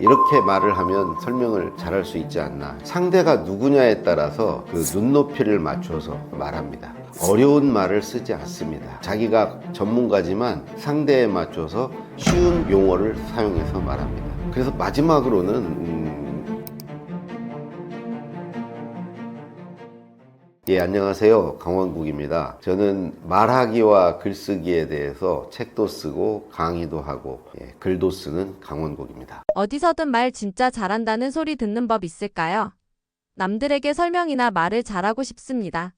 이렇게 말을 하면 설명을 잘할 수 있지 않나. 상대가 누구냐에 따라서 그 눈높이를 맞춰서 말합니다. 어려운 말을 쓰지 않습니다. 자기가 전문가지만 상대에 맞춰서 쉬운 용어를 사용해서 말합니다. 그래서 마지막으로는 예, 안녕하세요. 강원국입니다. 저는 말하기와 글쓰기에 대해서 책도 쓰고 강의도 하고 글도 쓰는 강원국입니다. 어디서든 말 진짜 잘한다는 소리 듣는 법 있을까요? 남들에게 설명이나 말을 잘하고 싶습니다.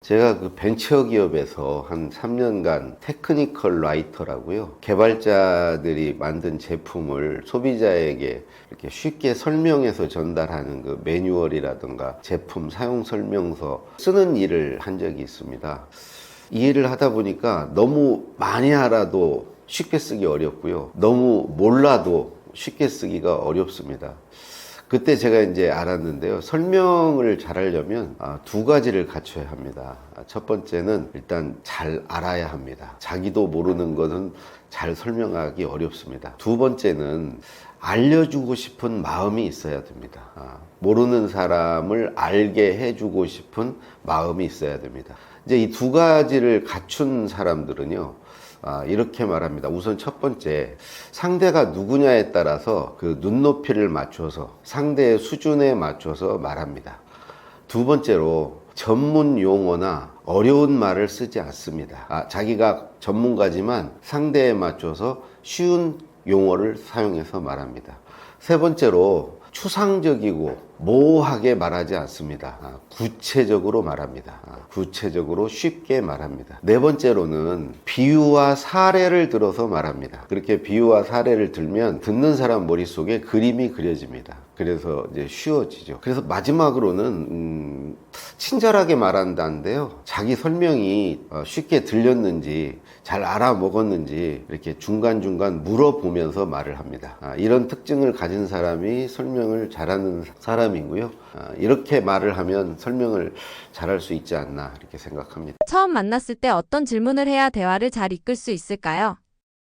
제가 그 벤처기업에서 한 3년간 테크니컬 라이터라고요. 개발자들이 만든 제품을 소비자에게 이렇게 쉽게 설명해서 전달하는 그 매뉴얼이라든가 제품 사용 설명서 쓰는 일을 한 적이 있습니다. 이 일을 하다 보니까 너무 많이 알아도 쉽게 쓰기 어렵고요. 너무 몰라도 쉽게 쓰기가 어렵습니다. 그때 제가 이제 알았는데요. 설명을 잘하려면 두 가지를 갖춰야 합니다. 첫 번째는 일단 잘 알아야 합니다. 자기도 모르는 것은 잘 설명하기 어렵습니다. 두 번째는 알려주고 싶은 마음이 있어야 됩니다. 모르는 사람을 알게 해주고 싶은 마음이 있어야 됩니다. 이제 이 두 가지를 갖춘 사람들은요. 이렇게 말합니다. 우선 첫 번째, 상대가 누구냐에 따라서 그 눈높이를 맞춰서 상대의 수준에 맞춰서 말합니다. 두 번째로 전문 용어나 어려운 말을 쓰지 않습니다. 자기가 전문가지만 상대에 맞춰서 쉬운 용어를 사용해서 말합니다. 세 번째로 추상적이고 모호하게 말하지 않습니다. 구체적으로 말합니다. 구체적으로 쉽게 말합니다. 네 번째로는 비유와 사례를 들어서 말합니다. 그렇게 비유와 사례를 들면 듣는 사람 머릿속에 그림이 그려집니다. 그래서 이제 쉬워지죠. 그래서 마지막으로는 친절하게 말한다는데요. 자기 설명이 쉽게 들렸는지 잘 알아먹었는지 이렇게 중간중간 물어보면서 말을 합니다. 이런 특징을 가진 사람이 설명을 잘하는 사람이고요. 이렇게 말을 하면 설명을 잘할 수 있지 않나 이렇게 생각합니다. 처음 만났을 때 어떤 질문을 해야 대화를 잘 이끌 수 있을까요?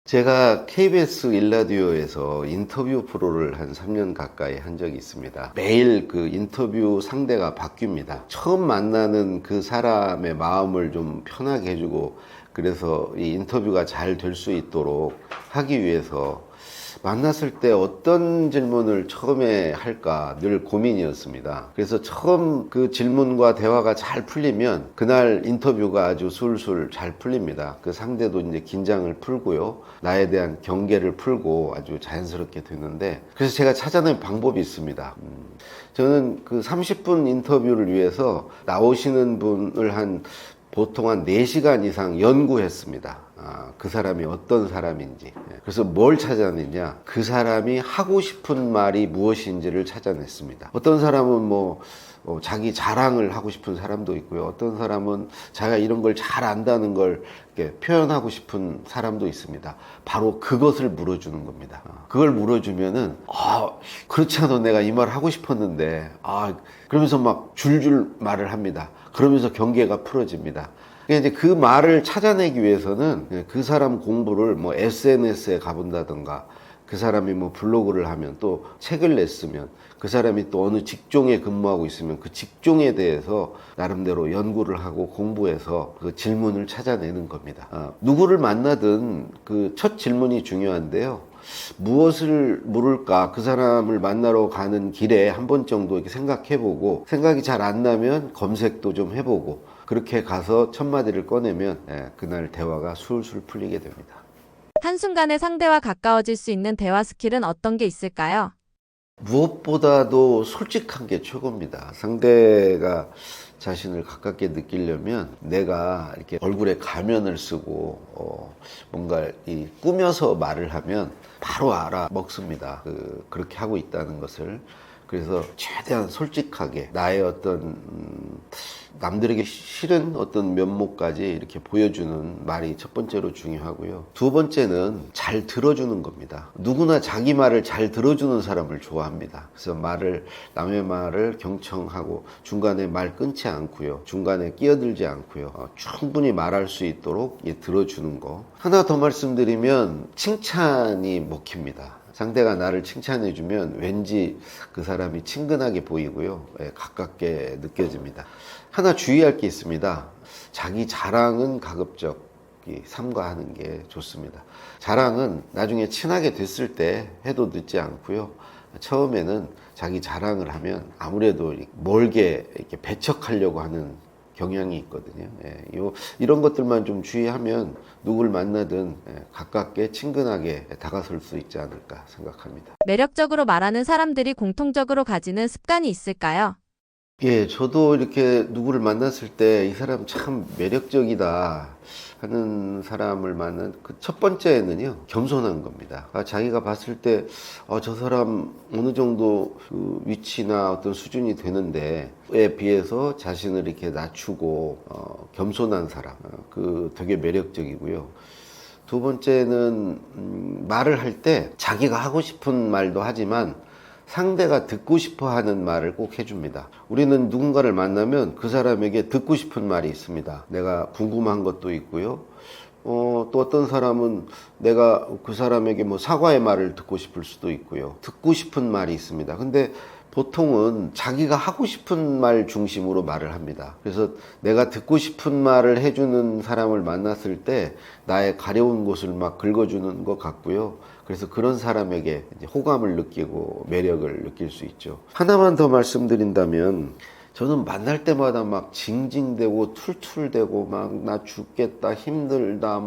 제가 KBS 일라디오에서 인터뷰 프로를 한 3년 가까이 한 적이 있습니다. 매일 그 인터뷰 상대가 바뀝니다. 처음 만나는 그 사람의 마음을 좀 편하게 해주고 그래서 이 인터뷰가 잘 될 수 있도록 하기 위해서 만났을 때 어떤 질문을 처음에 할까 늘 고민이었습니다. 그래서 처음 그 질문과 대화가 잘 풀리면 그날 인터뷰가 아주 술술 잘 풀립니다. 그 상대도 이제 긴장을 풀고요. 나에 대한 경계를 풀고 아주 자연스럽게 되는데 그래서 제가 찾아낸 방법이 있습니다. 저는 그 30분 인터뷰를 위해서 나오시는 분을 보통 한 4시간 이상 연구했습니다. 그 사람이 어떤 사람인지. 그래서 뭘 찾아냈냐? 그 사람이 하고 싶은 말이 무엇인지를 찾아냈습니다. 어떤 사람은 자기 자랑을 하고 싶은 사람도 있고요. 어떤 사람은 자기가 이런 걸 잘 안다는 걸 표현하고 싶은 사람도 있습니다. 바로 그것을 물어주는 겁니다. 그걸 물어주면은, 그렇지 않아 내가 이 말 하고 싶었는데, 그러면서 막 줄줄 말을 합니다. 그러면서 경계가 풀어집니다. 이제 그 말을 찾아내기 위해서는 그 사람 공부를 SNS에 가본다든가 그 사람이 블로그를 하면 또 책을 냈으면 그 사람이 또 어느 직종에 근무하고 있으면 그 직종에 대해서 나름대로 연구를 하고 공부해서 그 질문을 찾아내는 겁니다. 누구를 만나든 그 첫 질문이 중요한데요. 무엇을 물을까? 그 사람을 만나러 가는 길에 한 번 정도 이렇게 생각해보고 생각이 잘 안 나면 검색도 좀 해보고 그렇게 가서 첫 마디를 꺼내면 그날 대화가 술술 풀리게 됩니다. 한순간에 상대와 가까워질 수 있는 대화 스킬은 어떤 게 있을까요? 무엇보다도 솔직한 게 최고입니다. 상대가 자신을 가깝게 느끼려면 내가 이렇게 얼굴에 가면을 쓰고 뭔가 꾸며서 말을 하면 바로 알아먹습니다. 그렇게 하고 있다는 것을. 그래서 최대한 솔직하게 나의 어떤 남들에게 싫은 어떤 면모까지 이렇게 보여주는 말이 첫 번째로 중요하고요. 두 번째는 잘 들어주는 겁니다. 누구나 자기 말을 잘 들어주는 사람을 좋아합니다. 그래서 남의 말을 경청하고 중간에 말 끊지 않고요. 중간에 끼어들지 않고요. 충분히 말할 수 있도록 들어주는 거. 하나 더 말씀드리면 칭찬이 먹힙니다. 상대가 나를 칭찬해주면 왠지 그 사람이 친근하게 보이고요. 가깝게 느껴집니다. 하나 주의할 게 있습니다. 자기 자랑은 가급적 삼가하는 게 좋습니다. 자랑은 나중에 친하게 됐을 때 해도 늦지 않고요. 처음에는 자기 자랑을 하면 아무래도 멀게 이렇게 배척하려고 하는 경향이 있거든요. 이런 것들만 좀 주의하면 누굴 만나든 가깝게 친근하게 다가설 수 있지 않을까 생각합니다. 매력적으로 말하는 사람들이 공통적으로 가지는 습관이 있을까요? 예, 저도 이렇게 누구를 만났을 때 이 사람 참 매력적이다 하는 사람을 만난 그 첫 번째는요, 겸손한 겁니다. 자기가 봤을 때, 저 사람 어느 정도 그 위치나 어떤 수준이 되는데에 비해서 자신을 이렇게 낮추고, 겸손한 사람, 그 되게 매력적이고요. 두 번째는, 말을 할 때 자기가 하고 싶은 말도 하지만 상대가 듣고 싶어 하는 말을 꼭 해줍니다. 우리는 누군가를 만나면 그 사람에게 듣고 싶은 말이 있습니다. 내가 궁금한 것도 있고요. 또 어떤 사람은 내가 그 사람에게 뭐 사과의 말을 듣고 싶을 수도 있고요. 듣고 싶은 말이 있습니다. 근데 보통은 자기가 하고 싶은 말 중심으로 말을 합니다. 그래서 내가 듣고 싶은 말을 해주는 사람을 만났을 때 나의 가려운 곳을 막 긁어주는 것 같고요. 그래서 그런 사람에게 이제 호감을 느끼고 매력을 느낄 수 있죠. 하나만 더 말씀드린다면 저는 만날 때마다 막 징징대고 툴툴대고 막 나 죽겠다, 힘들다,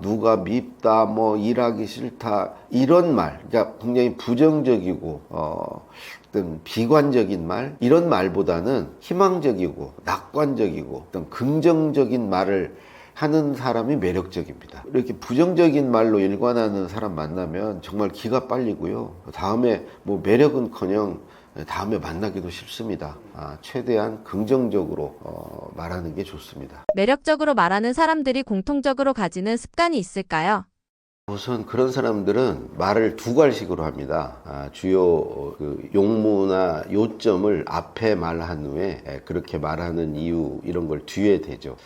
누가 밉다, 일하기 싫다, 이런 말, 그러니까 굉장히 부정적이고, 어떤 비관적인 말, 이런 말보다는 희망적이고, 낙관적이고, 어떤 긍정적인 말을 하는 사람이 매력적입니다. 이렇게 부정적인 말로 일관하는 사람 만나면 정말 기가 빨리고요. 다음에 매력은커녕 다음에 만나기도 싫습니다. 최대한 긍정적으로 말하는 게 좋습니다. 매력적으로 말하는 사람들이 공통적으로 가지는 습관이 있을까요? 우선 그런 사람들은 말을 두 갈식으로 합니다. 주요 그 용무나 요점을 앞에 말한 후에 그렇게 말하는 이유 이런 걸 뒤에 대죠.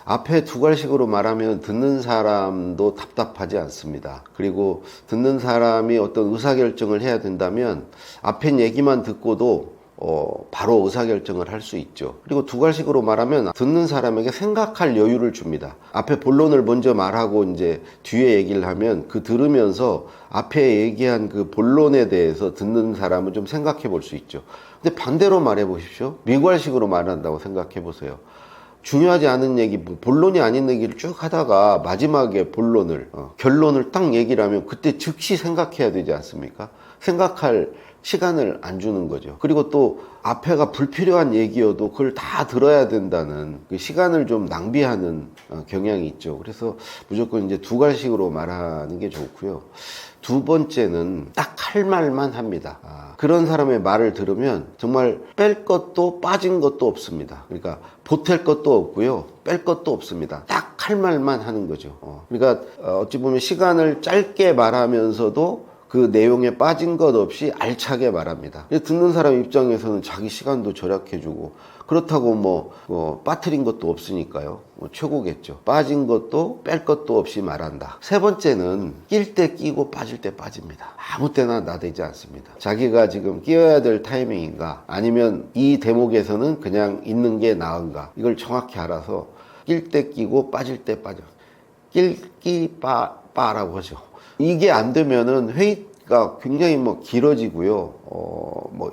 앞에 두 갈식으로 말하면 듣는 사람도 답답하지 않습니다. 그리고 듣는 사람이 어떤 의사결정을 해야 된다면 앞에 얘기만 듣고도 바로 의사결정을 할 수 있죠. 그리고 두 갈식으로 말하면 듣는 사람에게 생각할 여유를 줍니다. 앞에 본론을 먼저 말하고 이제 뒤에 얘기를 하면 그 들으면서 앞에 얘기한 그 본론에 대해서 듣는 사람은 좀 생각해 볼 수 있죠. 근데 반대로 말해 보십시오. 미괄식으로 말한다고 생각해 보세요. 중요하지 않은 얘기, 본론이 아닌 얘기를 쭉 하다가 마지막에 본론을, 결론을 딱 얘기를 하면 그때 즉시 생각해야 되지 않습니까? 생각할 시간을 안 주는 거죠. 그리고 또 앞에가 불필요한 얘기여도 그걸 다 들어야 된다는 그 시간을 좀 낭비하는 경향이 있죠. 그래서 무조건 이제 두 갈식으로 말하는 게 좋고요. 두 번째는 딱 할 말만 합니다. 그런 사람의 말을 들으면 정말 뺄 것도 빠진 것도 없습니다. 그러니까 보탤 것도 없고요. 뺄 것도 없습니다. 딱 할 말만 하는 거죠. 그러니까 어찌 보면 시간을 짧게 말하면서도 그 내용에 빠진 것 없이 알차게 말합니다. 듣는 사람 입장에서는 자기 시간도 절약해주고 그렇다고 빠뜨린 것도 없으니까요. 최고겠죠. 빠진 것도 뺄 것도 없이 말한다. 세 번째는 낄 때 끼고 빠질 때 빠집니다. 아무 때나 나대지 않습니다. 자기가 지금 끼어야 될 타이밍인가 아니면 이 대목에서는 그냥 있는 게 나은가 이걸 정확히 알아서 낄 때 끼고 빠질 때 빠져. 빠라고 하죠. 이게 안 되면은 회의가 굉장히 길어지고요.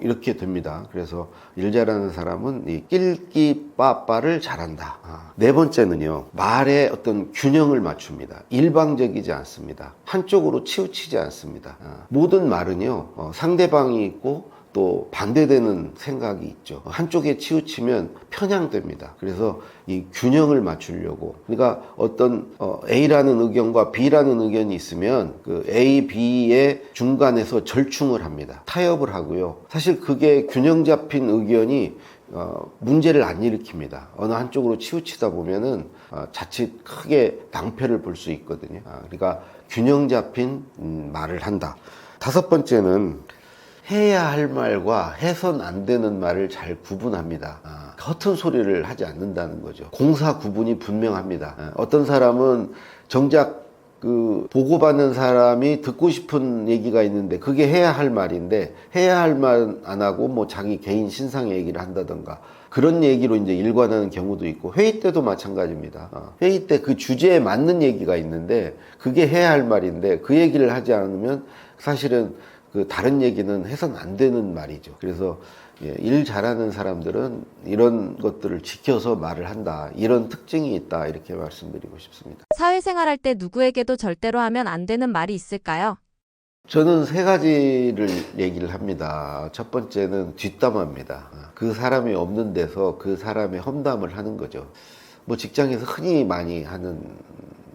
이렇게 됩니다. 그래서 일 잘하는 사람은 이 낄끼빠빠를 잘한다. 네 번째는요. 말의 어떤 균형을 맞춥니다. 일방적이지 않습니다. 한쪽으로 치우치지 않습니다. 모든 말은요. 상대방이 있고 또 반대되는 생각이 있죠. 한쪽에 치우치면 편향됩니다. 그래서 이 균형을 맞추려고 그러니까 어떤 A라는 의견과 B라는 의견이 있으면 그 A, B의 중간에서 절충을 합니다. 타협을 하고요. 사실 그게 균형 잡힌 의견이 문제를 안 일으킵니다. 어느 한쪽으로 치우치다 보면은 자칫 크게 낭패를 볼 수 있거든요. 그러니까 균형 잡힌 말을 한다. 다섯 번째는 해야 할 말과 해선 안 되는 말을 잘 구분합니다. 허튼 소리를 하지 않는다는 거죠. 공사 구분이 분명합니다. 어떤 사람은 정작 그 보고받는 사람이 듣고 싶은 얘기가 있는데 그게 해야 할 말인데 해야 할 말 안 하고 뭐 자기 개인 신상 얘기를 한다던가 그런 얘기로 이제 일관하는 경우도 있고 회의 때도 마찬가지입니다. 회의 때 그 주제에 맞는 얘기가 있는데 그게 해야 할 말인데 그 얘기를 하지 않으면 사실은 그 다른 얘기는 해서는 안 되는 말이죠. 그래서 일 잘하는 사람들은 이런 것들을 지켜서 말을 한다. 이런 특징이 있다. 이렇게 말씀드리고 싶습니다. 사회생활할 때 누구에게도 절대로 하면 안 되는 말이 있을까요? 저는 세 가지를 얘기를 합니다. 첫 번째는 뒷담화입니다. 그 사람이 없는 데서 그 사람의 험담을 하는 거죠. 뭐 직장에서 흔히 많이 하는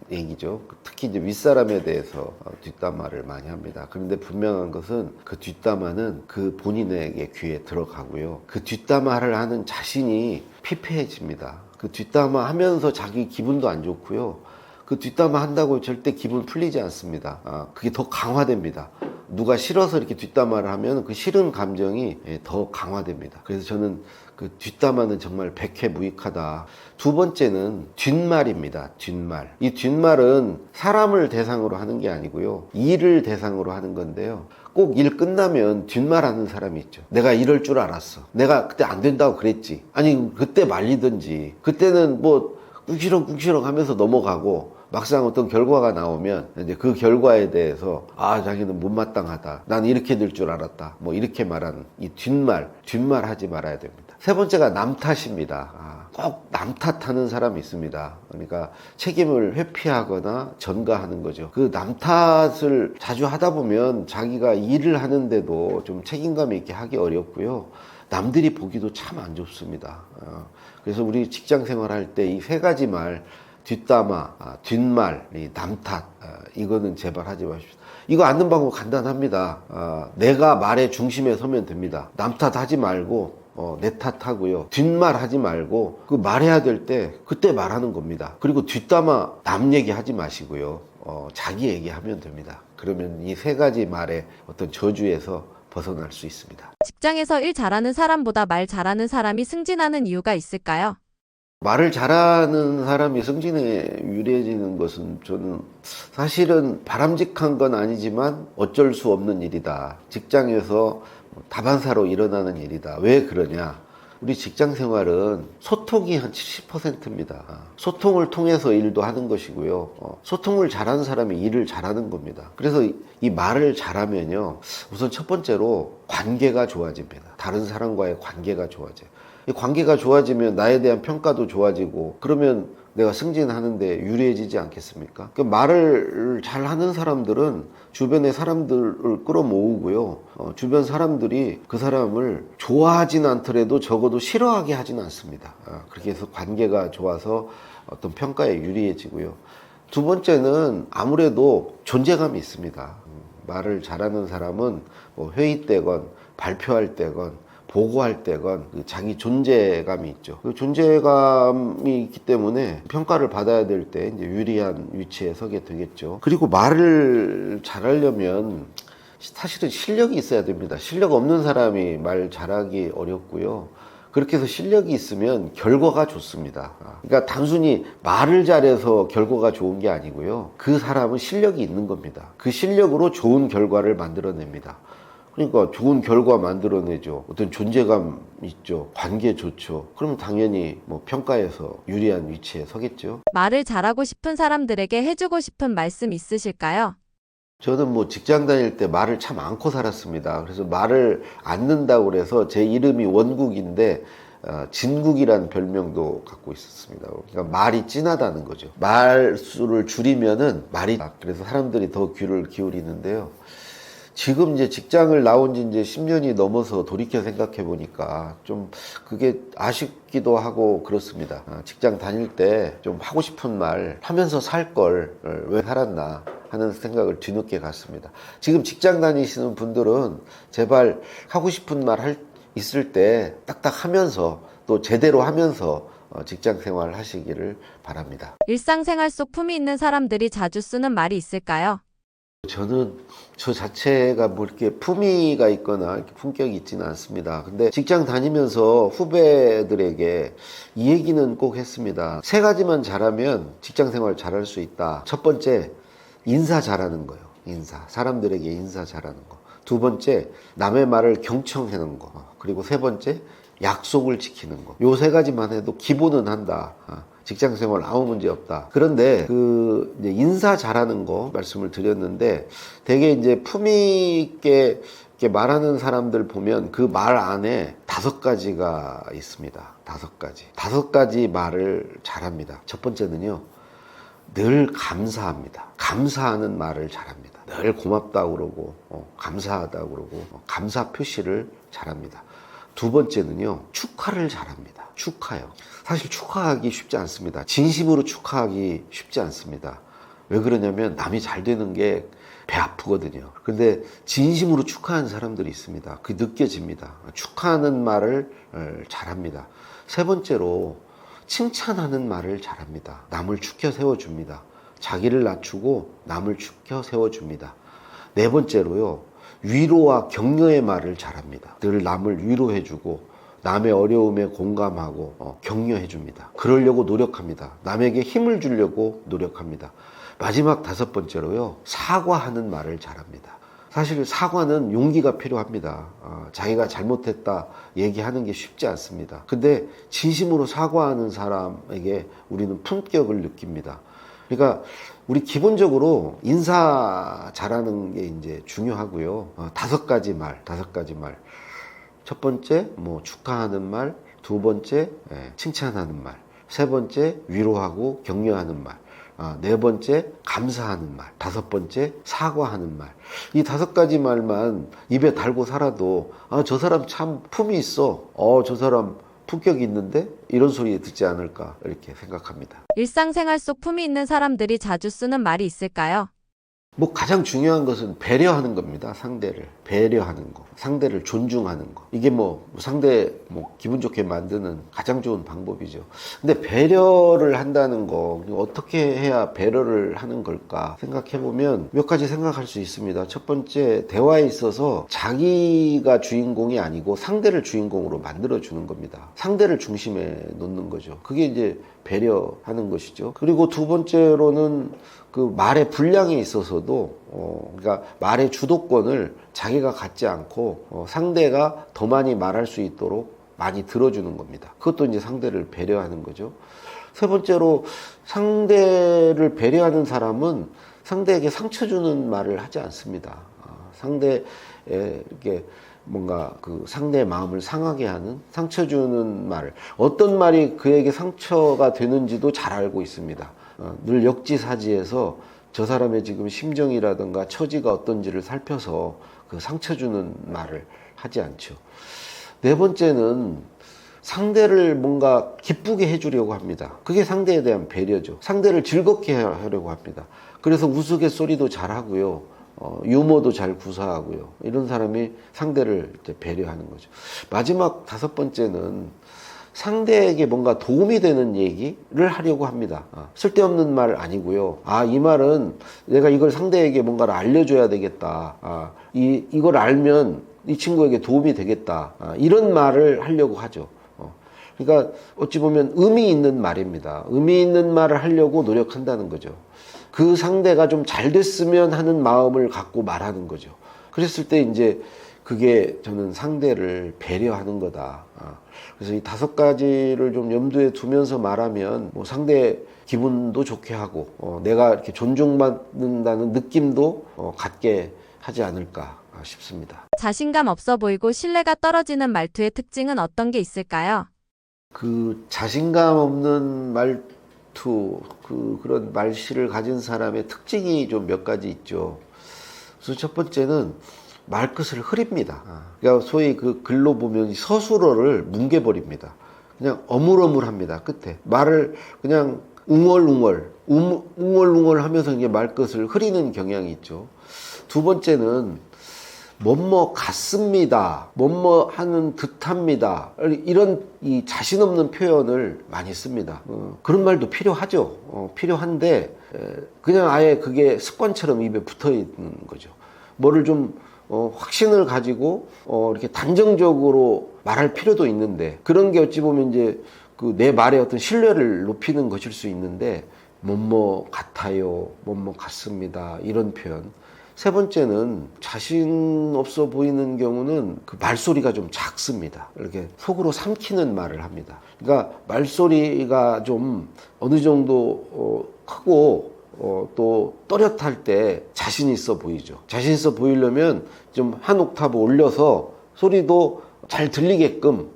얘기죠. 특히 이제 윗사람에 대해서 뒷담화를 많이 합니다. 그런데 분명한 것은 그 뒷담화는 그 본인에게 귀에 들어가고요. 그 뒷담화를 하는 자신이 피폐해집니다. 그 뒷담화 하면서 자기 기분도 안 좋고요. 그 뒷담화 한다고 절대 기분 풀리지 않습니다. 그게 더 강화됩니다. 누가 싫어서 이렇게 뒷담화를 하면 그 싫은 감정이 더 강화됩니다. 그래서 저는 그 뒷담화는 정말 백해무익하다. 두 번째는 뒷말입니다. 뒷말. 이 뒷말은 사람을 대상으로 하는 게 아니고요. 일을 대상으로 하는 건데요. 꼭 일 끝나면 뒷말하는 사람이 있죠. 내가 이럴 줄 알았어. 내가 그때 안 된다고 그랬지. 아니 그때 말리든지. 그때는 뭐 꿍시렁 하면서 넘어가고 막상 어떤 결과가 나오면 이제 그 결과에 대해서 자기는 못마땅하다. 난 이렇게 될 줄 알았다. 뭐 이렇게 말하는 이 뒷말 하지 말아야 됩니다. 세 번째가 남 탓입니다. 꼭 남 탓하는 사람이 있습니다. 그러니까 책임을 회피하거나 전가하는 거죠. 그 남 탓을 자주 하다 보면 자기가 일을 하는데도 좀 책임감 있게 하기 어렵고요. 남들이 보기도 참 안 좋습니다. 그래서 우리 직장 생활할 때 이 세 가지 말, 뒷담화, 뒷말, 남 탓, 이거는 제발 하지 마십시오. 이거 앉는 방법 간단합니다. 내가 말의 중심에 서면 됩니다. 남 탓하지 말고 내 탓하고요. 뒷말 하지 말고 그 말해야 될 때 그때 말하는 겁니다. 그리고 뒷담화 남 얘기하지 마시고요. 자기 얘기하면 됩니다. 그러면 이 세 가지 말의 어떤 저주에서 벗어날 수 있습니다. 직장에서 일 잘하는 사람보다 말 잘하는 사람이 승진하는 이유가 있을까요? 말을 잘하는 사람이 승진에 유리해지는 것은 저는 사실은 바람직한 건 아니지만 어쩔 수 없는 일이다. 직장에서 다반사로 일어나는 일이다. 왜 그러냐? 우리 직장 생활은 소통이 한 70%입니다. 소통을 통해서 일도 하는 것이고요. 소통을 잘하는 사람이 일을 잘하는 겁니다. 그래서 이 말을 잘하면요. 우선 첫 번째로 관계가 좋아집니다. 다른 사람과의 관계가 좋아져요. 이 관계가 좋아지면 나에 대한 평가도 좋아지고 그러면 내가 승진하는데 유리해지지 않겠습니까? 그 말을 잘하는 사람들은 주변의 사람들을 끌어모으고요. 주변 사람들이 그 사람을 좋아하진 않더라도 적어도 싫어하게 하진 않습니다. 그렇게 해서 관계가 좋아서 어떤 평가에 유리해지고요. 두 번째는 아무래도 존재감이 있습니다. 말을 잘하는 사람은 뭐 회의 때건 발표할 때건 보고할 때건 자기 존재감이 있죠. 그 존재감이 있기 때문에 평가를 받아야 될 때 이제 유리한 위치에 서게 되겠죠. 그리고 말을 잘하려면 사실은 실력이 있어야 됩니다. 실력 없는 사람이 말 잘하기 어렵고요. 그렇게 해서 실력이 있으면 결과가 좋습니다. 그러니까 단순히 말을 잘해서 결과가 좋은 게 아니고요. 그 사람은 실력이 있는 겁니다. 그 실력으로 좋은 결과를 만들어냅니다. 그러니까 좋은 결과 만들어내죠. 어떤 존재감 있죠. 관계 좋죠. 그러면 당연히 뭐 평가에서 유리한 위치에 서겠죠. 말을 잘하고 싶은 사람들에게 해주고 싶은 말씀 있으실까요? 저는 뭐 직장 다닐 때 말을 참 않고 살았습니다. 그래서 말을 않는다고 그래서 제 이름이 원국인데 진국이라는 별명도 갖고 있었습니다. 그러니까 말이 진하다는 거죠. 말수를 줄이면은 말이 그래서 사람들이 더 귀를 기울이는데요. 지금 이제 직장을 나온 지 이제 10년이 넘어서 돌이켜 생각해 보니까 좀 그게 아쉽기도 하고 그렇습니다. 직장 다닐 때 좀 하고 싶은 말 하면서 살 걸 왜 살았나 하는 생각을 뒤늦게 갔습니다. 지금 직장 다니시는 분들은 제발 하고 싶은 말 있을 때 딱딱 하면서 또 제대로 하면서 직장 생활을 하시기를 바랍니다. 일상생활 속 품위 있는 사람들이 자주 쓰는 말이 있을까요? 저는 저 자체가 뭐 이렇게 품위가 있거나 이렇게 품격이 있지는 않습니다. 근데 직장 다니면서 후배들에게 이 얘기는 꼭 했습니다. 세 가지만 잘하면 직장 생활 잘할 수 있다. 첫 번째, 인사 잘하는 거예요. 사람들에게 인사 잘하는 거. 두 번째, 남의 말을 경청하는 거. 그리고 세 번째, 약속을 지키는 거. 요 세 가지만 해도 기본은 한다. 직장 생활 아무 문제 없다. 그런데 이제 인사 잘하는 거 말씀을 드렸는데, 되게 이제 품위 있게 이렇게 말하는 사람들 보면 그 말 안에 5가지가 있습니다. 5가지. 5가지 말을 잘합니다. 첫 번째는요, 늘 감사합니다. 감사하는 말을 잘합니다. 늘 고맙다고 그러고, 감사하다고 그러고, 감사 표시를 잘합니다. 두 번째는요, 축하를 잘합니다. 축하요. 사실 축하하기 쉽지 않습니다. 진심으로 축하하기 쉽지 않습니다. 왜 그러냐면 남이 잘 되는 게 배 아프거든요. 근데 진심으로 축하하는 사람들이 있습니다. 그게 느껴집니다. 축하하는 말을 잘합니다. 세 번째로 칭찬하는 말을 잘합니다. 남을 축켜 세워줍니다. 자기를 낮추고 남을 축켜 세워줍니다. 네 번째로요, 위로와 격려의 말을 잘합니다. 늘 남을 위로해주고 남의 어려움에 공감하고 격려해줍니다. 그러려고 노력합니다. 남에게 힘을 주려고 노력합니다. 마지막 5번째로요, 사과하는 말을 잘합니다. 사실 사과는 용기가 필요합니다. 자기가 잘못했다 얘기하는 게 쉽지 않습니다. 근데 진심으로 사과하는 사람에게 우리는 품격을 느낍니다. 그러니까 우리 기본적으로 인사 잘하는 게 이제 중요하고요. 5가지 말. 첫 번째, 축하하는 말. 두 번째, 칭찬하는 말. 세 번째, 위로하고 격려하는 말. 네 번째, 감사하는 말. 5번째, 사과하는 말. 이 5가지 말만 입에 달고 살아도, 저 사람 참 품이 있어. 저 사람 품격이 있는데? 이런 소리 듣지 않을까, 이렇게 생각합니다. 일상생활 속 품이 있는 사람들이 자주 쓰는 말이 있을까요? 가장 중요한 것은 배려하는 겁니다. 상대를. 배려하는 거. 상대를 존중하는 거. 이게 상대 기분 좋게 만드는 가장 좋은 방법이죠. 근데 배려를 한다는 거, 어떻게 해야 배려를 하는 걸까 생각해보면 몇 가지 생각할 수 있습니다. 첫 번째, 대화에 있어서 자기가 주인공이 아니고 상대를 주인공으로 만들어주는 겁니다. 상대를 중심에 놓는 거죠. 그게 이제 배려하는 것이죠. 그리고 두 번째로는 그 말의 분량에 있어서도 그러니까 말의 주도권을 자기가 갖지 않고 상대가 더 많이 말할 수 있도록 많이 들어주는 겁니다. 그것도 이제 상대를 배려하는 거죠. 세 번째로, 상대를 배려하는 사람은 상대에게 상처 주는 말을 하지 않습니다. 상대에 이렇게 뭔가 그 상대의 마음을 상하게 하는, 상처 주는 말, 어떤 말이 그에게 상처가 되는지도 잘 알고 있습니다. 늘 역지사지해서 저 사람의 지금 심정이라든가 처지가 어떤지를 살펴서 그 상처 주는 말을 하지 않죠. 네 번째는 상대를 뭔가 기쁘게 해주려고 합니다. 그게 상대에 대한 배려죠. 상대를 즐겁게 하려고 합니다. 그래서 우스갯소리도 잘하고요. 유머도 잘 구사하고요. 이런 사람이 상대를 이제 배려하는 거죠. 마지막 5번째는 상대에게 뭔가 도움이 되는 얘기를 하려고 합니다. 쓸데없는 말 아니고요. 이 말은 내가 이걸 상대에게 뭔가를 알려줘야 되겠다. 이걸 알면 이 친구에게 도움이 되겠다. 이런 말을 하려고 하죠. 그러니까 어찌 보면 의미 있는 말입니다. 의미 있는 말을 하려고 노력한다는 거죠. 그 상대가 좀 잘 됐으면 하는 마음을 갖고 말하는 거죠. 그랬을 때 이제 그게 저는 상대를 배려하는 거다. 그래서 이 5가지를 좀 염두에 두면서 말하면 상대 기분도 좋게 하고 내가 이렇게 존중받는다는 느낌도 갖게 하지 않을까 싶습니다. 자신감 없어 보이고 신뢰가 떨어지는 말투의 특징은 어떤 게 있을까요? 그 자신감 없는 말투, 그런 말씨를 가진 사람의 특징이 좀 몇 가지 있죠. 그래서 첫 번째는 말끝을 흐립니다. 그러니까 소위 그 글로 보면 서술어를 뭉개버립니다. 그냥 어물어물합니다. 끝에 말을 그냥 웅얼웅얼 하면서 이제 말끝을 흐리는 경향이 있죠. 두 번째는 뭐뭐 같습니다. 뭐뭐 하는 듯합니다. 이런 이 자신 없는 표현을 많이 씁니다. 그런 말도 필요하죠. 필요한데 그냥 아예 그게 습관처럼 입에 붙어 있는 거죠. 뭐를 좀 확신을 가지고 이렇게 단정적으로 말할 필요도 있는데, 그런 게 어찌 보면 이제 그 내 말의 어떤 신뢰를 높이는 것일 수 있는데, 뭐뭐 같아요, 뭐뭐 같습니다, 이런 표현. 세 번째는 자신 없어 보이는 경우는 그 말소리가 좀 작습니다. 이렇게 속으로 삼키는 말을 합니다. 그러니까 말소리가 좀 어느 정도 크고 또 또렷할 때 자신 있어 보이죠. 자신 있어 보이려면 좀 한 옥타브 올려서 소리도 잘 들리게끔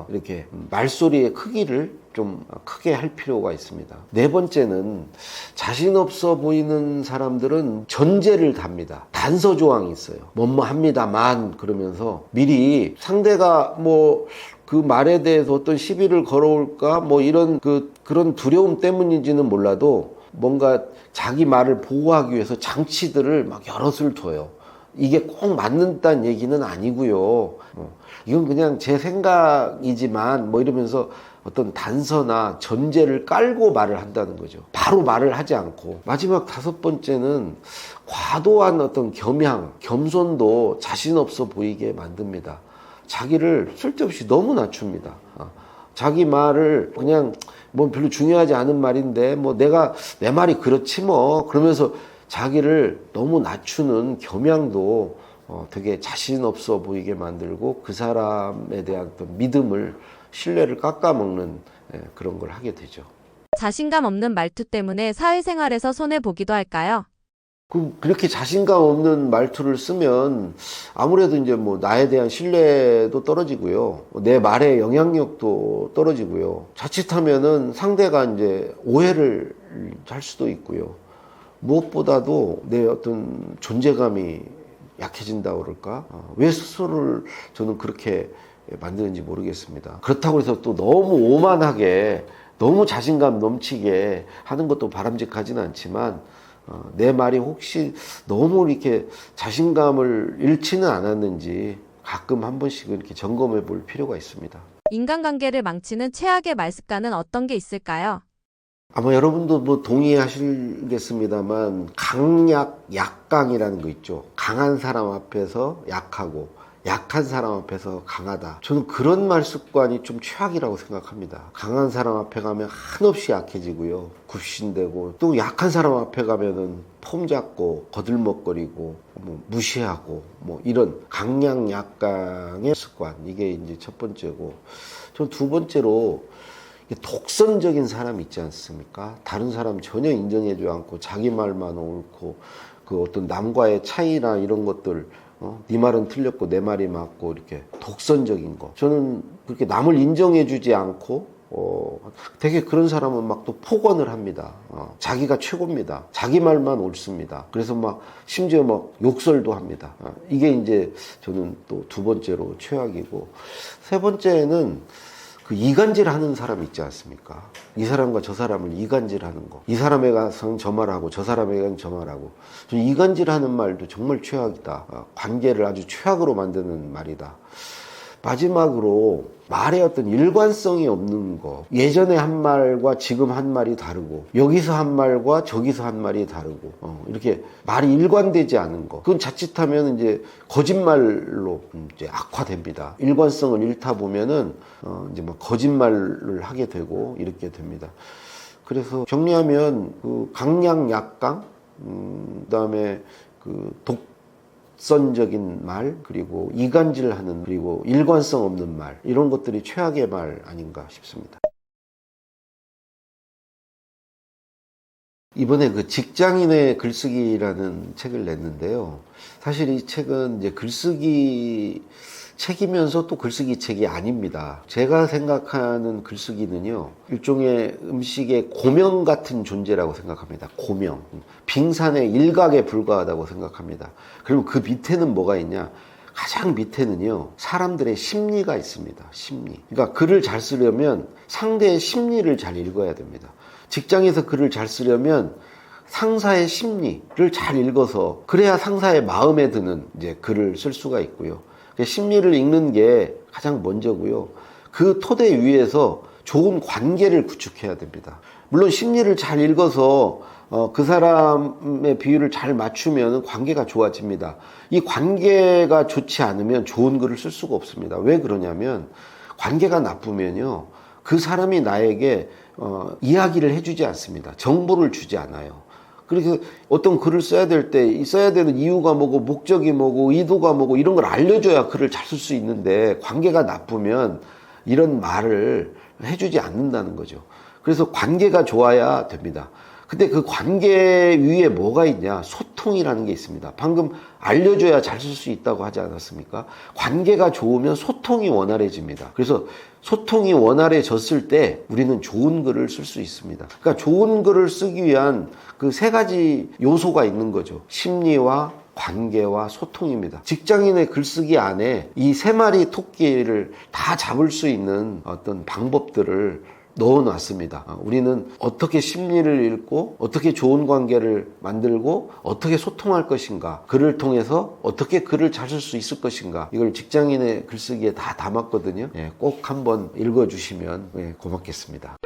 이렇게 말소리의 크기를 좀 크게 할 필요가 있습니다. 네 번째는 자신 없어 보이는 사람들은 전제를 답니다. 단서 조항이 있어요. 뭐뭐 합니다만 그러면서 미리 상대가 뭐 그 말에 대해서 어떤 시비를 걸어올까 뭐 이런 그런 두려움 때문인지는 몰라도 뭔가 자기 말을 보호하기 위해서 장치들을 막 여럿을 둬요. 이게 꼭 맞는다는 얘기는 아니고요. 이건 그냥 제 생각이지만 뭐 이러면서 어떤 단서나 전제를 깔고 말을 한다는 거죠. 바로 말을 하지 않고. 마지막 다섯 번째는 과도한 어떤 겸양, 겸손도 자신 없어 보이게 만듭니다. 자기를 쓸데없이 너무 낮춥니다. 자기 말을 그냥 뭐 별로 중요하지 않은 말인데 뭐 내 말이 그렇지 뭐 그러면서 자기를 너무 낮추는 겸양도 되게 자신 없어 보이게 만들고 그 사람에 대한 어떤 믿음을 신뢰를 깎아먹는 그런 걸 하게 되죠. 자신감 없는 말투 때문에 사회생활에서 손해보기도 할까요? 그렇게 자신감 없는 말투를 쓰면 아무래도 이제 뭐 나에 대한 신뢰도 떨어지고요. 내 말의 영향력도 떨어지고요. 자칫하면은 상대가 이제 오해를 할 수도 있고요. 무엇보다도 내 어떤 존재감이 약해진다고 그럴까? 왜 스스로를 저는 그렇게 만드는지 모르겠습니다. 그렇다고 해서 또 너무 오만하게 너무 자신감 넘치게 하는 것도 바람직하진 않지만 내 말이 혹시 너무 이렇게 자신감을 잃지는 않았는지 가끔 한 번씩은 이렇게 점검해 볼 필요가 있습니다. 인간관계를 망치는 최악의 말 습관은 어떤 게 있을까요? 아마 여러분도 뭐 동의하시겠습니다만 강약, 약강이라는 거 있죠. 강한 사람 앞에서 약하고 약한 사람 앞에서 강하다. 저는 그런 말 습관이 좀 최악이라고 생각합니다. 강한 사람 앞에 가면 한없이 약해지고요. 굽신대고 또 약한 사람 앞에 가면은 폼 잡고 거들먹거리고 뭐 무시하고 뭐 이런 강약, 약강의 습관. 이게 이제 첫 번째고 전 두 번째로 독선적인 사람 있지 않습니까? 다른 사람 전혀 인정해주지 않고 자기 말만 옳고 그 어떤 남과의 차이나 이런 것들 네 말은 틀렸고 내 말이 맞고 이렇게 독선적인 거 저는 그렇게 남을 인정해주지 않고 되게 그런 사람은 막 또 폭언을 합니다. 자기가 최고입니다. 자기 말만 옳습니다. 그래서 막 심지어 막 욕설도 합니다. 이게 이제 저는 또 두 번째로 최악이고 세 번째는 그 이간질 하는 사람 있지 않습니까? 이 사람과 저 사람을 이간질 하는 거. 이 사람에 가서는 저 말하고 저 사람에 가서는 저 말하고. 저는 이간질 하는 말도 정말 최악이다. 관계를 아주 최악으로 만드는 말이다. 마지막으로 말의 어떤 일관성이 없는 거. 예전에 한 말과 지금 한 말이 다르고 여기서 한 말과 저기서 한 말이 다르고 이렇게 말이 일관되지 않은 거. 그건 자칫하면 이제 거짓말로 이제 악화됩니다. 일관성을 잃다 보면은 이제 뭐 거짓말을 하게 되고 이렇게 됩니다. 그래서 정리하면 그 강약 약강 그다음에 그 독선적인 말, 그리고 이간질하는, 그리고 일관성 없는 말, 이런 것들이 최악의 말 아닌가 싶습니다. 이번에 그 직장인의 글쓰기라는 책을 냈는데요. 사실 이 책은 이제 글쓰기 책이면서 또 글쓰기 책이 아닙니다. 제가 생각하는 글쓰기는요, 일종의 음식의 고명 같은 존재라고 생각합니다. 고명. 빙산의 일각에 불과하다고 생각합니다. 그리고 그 밑에는 뭐가 있냐? 가장 밑에는요, 사람들의 심리가 있습니다. 심리. 그러니까 글을 잘 쓰려면 상대의 심리를 잘 읽어야 됩니다. 직장에서 글을 잘 쓰려면 상사의 심리를 잘 읽어서, 그래야 상사의 마음에 드는 이제 글을 쓸 수가 있고요. 심리를 읽는 게 가장 먼저고요. 그 토대 위에서 좋은 관계를 구축해야 됩니다. 물론 심리를 잘 읽어서 그 사람의 비율을 잘 맞추면 관계가 좋아집니다. 이 관계가 좋지 않으면 좋은 글을 쓸 수가 없습니다. 왜 그러냐면 관계가 나쁘면요, 그 사람이 나에게 이야기를 해주지 않습니다. 정보를 주지 않아요. 그래서 어떤 글을 써야 될 때 써야 되는 이유가 뭐고 목적이 뭐고 의도가 뭐고 이런 걸 알려줘야 글을 잘 쓸 수 있는데 관계가 나쁘면 이런 말을 해주지 않는다는 거죠. 그래서 관계가 좋아야 됩니다. 근데 그 관계 위에 뭐가 있냐? 소통이라는 게 있습니다. 방금 알려줘야 잘 쓸 수 있다고 하지 않았습니까? 관계가 좋으면 소통이 원활해집니다. 그래서 소통이 원활해졌을 때 우리는 좋은 글을 쓸 수 있습니다. 그러니까 좋은 글을 쓰기 위한 그 세 가지 요소가 있는 거죠. 심리와 관계와 소통입니다. 직장인의 글쓰기 안에 이 세 마리 토끼를 다 잡을 수 있는 어떤 방법들을 넣어놨습니다. 우리는 어떻게 심리를 읽고 어떻게 좋은 관계를 만들고 어떻게 소통할 것인가, 글을 통해서 어떻게 글을 잘 쓸 수 있을 것인가, 이걸 직장인의 글쓰기에 다 담았거든요. 꼭 한번 읽어주시면 고맙겠습니다.